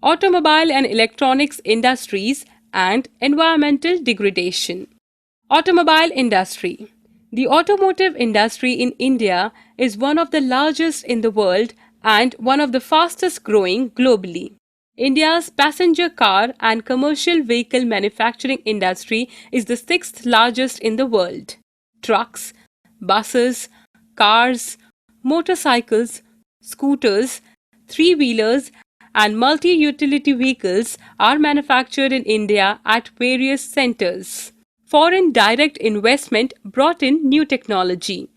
automobile and electronics industries, and environmental degradation. Automobile industry. The automotive industry in India is one of the largest in the world and one of the fastest growing globally. India's passenger car and commercial vehicle manufacturing industry is the sixth largest in the world. Trucks, buses, cars, motorcycles, scooters, three-wheelers, and multi-utility vehicles are manufactured in India at various centers. Foreign direct investment brought in new technology.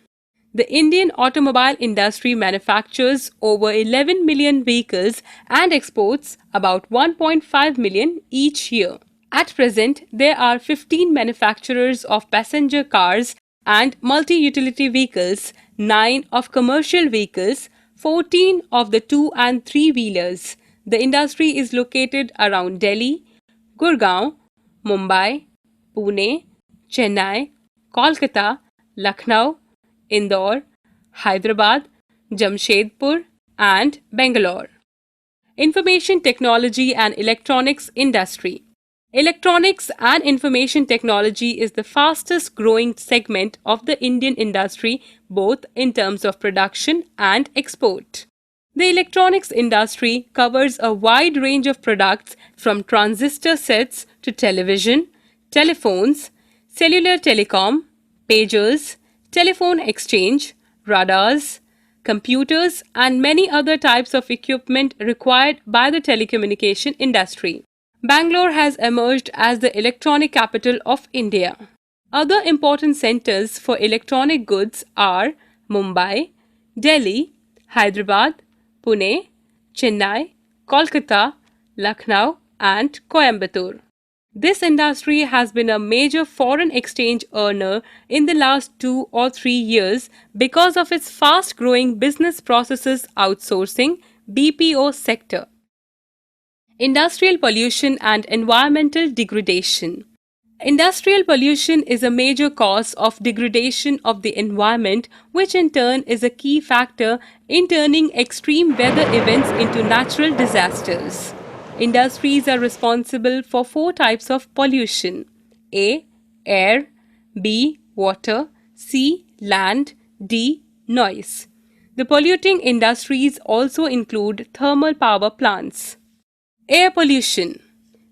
The Indian automobile industry manufactures over 11 million vehicles and exports about 1.5 million each year. At present, there are 15 manufacturers of passenger cars and multi-utility vehicles, 9 of commercial vehicles, 14 of the 2 and 3 wheelers. The industry is located around Delhi, Gurgaon, Mumbai, Pune, Chennai, Kolkata, Lucknow, Indore, Hyderabad, Jamshedpur, and Bangalore. Information technology and electronics industry. Electronics and information technology is the fastest growing segment of the Indian industry, both in terms of production and export. The electronics industry covers a wide range of products from transistor sets to television, telephones, cellular telecom, pagers, telephone exchange, radars, computers, and many other types of equipment required by the telecommunication industry. Bangalore has emerged as the electronic capital of India. Other important centers for electronic goods are Mumbai, Delhi, Hyderabad, Pune, Chennai, Kolkata, Lucknow, and Coimbatore. This industry has been a major foreign exchange earner in the last 2 or 3 years because of its fast growing business processes outsourcing BPO sector. Industrial pollution and environmental degradation. Industrial pollution is a major cause of degradation of the environment, which in turn is a key factor in turning extreme weather events into natural disasters. Industries are responsible for 4 types of pollution: A. Air, B. Water, C. Land, D. Noise. The polluting industries also include thermal power plants. Air pollution.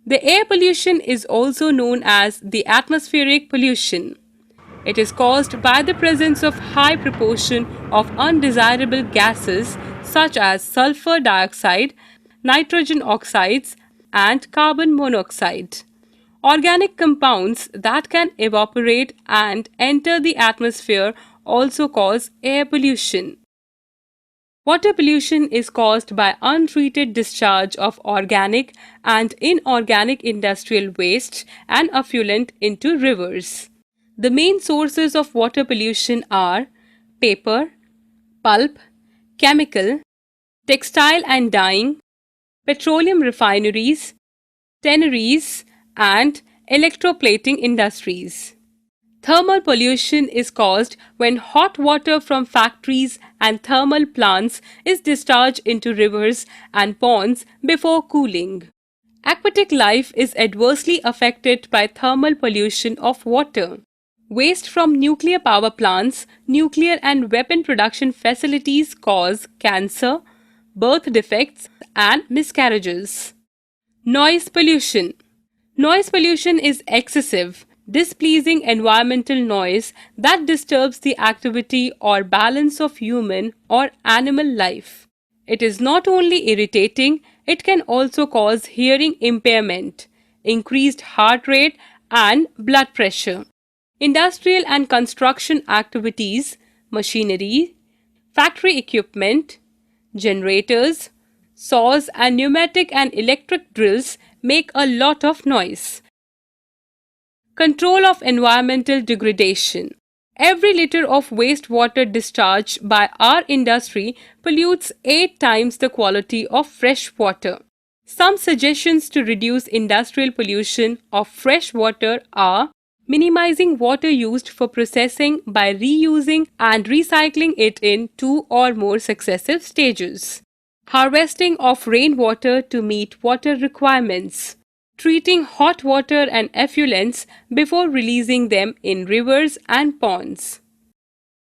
The air pollution is also known as the atmospheric pollution. It is caused by the presence of high proportion of undesirable gases such as sulfur dioxide, nitrogen oxides, and carbon monoxide. Organic compounds that can evaporate and enter the atmosphere also cause air pollution. Water pollution is caused by untreated discharge of organic and inorganic industrial waste and effluent into rivers. The main sources of water pollution are paper, pulp, chemical, textile and dyeing, petroleum refineries, tanneries, and electroplating industries. Thermal pollution is caused when hot water from factories and thermal plants is discharged into rivers and ponds before cooling. Aquatic life is adversely affected by thermal pollution of water. Waste from nuclear power plants, nuclear and weapon production facilities cause cancer, birth defects, and miscarriages. Noise pollution. Noise pollution is excessive, displeasing environmental noise that disturbs the activity or balance of human or animal life. It is not only irritating, it can also cause hearing impairment, increased heart rate, and blood pressure. Industrial and construction activities, machinery, factory equipment, generators, saws, and pneumatic and electric drills make a lot of noise. Control of environmental degradation. Every liter of wastewater discharged by our industry pollutes 8 times the quality of fresh water. Some suggestions to reduce industrial pollution of fresh water are minimizing water used for processing by reusing and recycling it in 2 or more successive stages. harvesting of rainwater to meet water requirements, treating hot water and effluents before releasing them in rivers and ponds.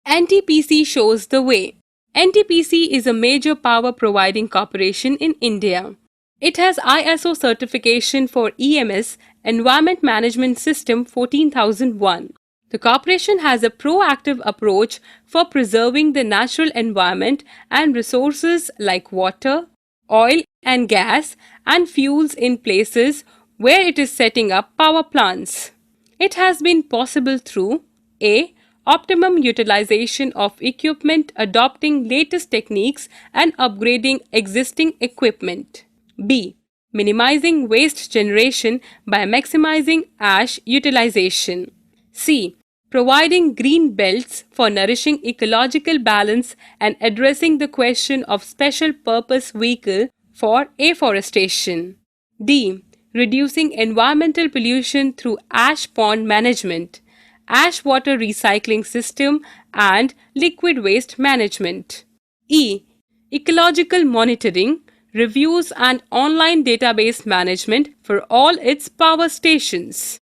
NTPC shows the way. NTPC is a major power providing corporation in India. It has ISO certification for EMS Environment Management System 14001. The corporation has a proactive approach for preserving the natural environment and resources like water, oil and gas, and fuels in places where it is setting up power plants. It has been possible through A. Optimum utilization of equipment, adopting latest techniques and upgrading existing equipment. B. Minimizing waste generation by maximizing ash utilization. C. Providing green belts for nourishing ecological balance and addressing the question of special purpose vehicle for afforestation. D. Reducing environmental pollution through ash pond management, ash water recycling system, and liquid waste management. E. Ecological monitoring, reviews, and online database management for all its power stations.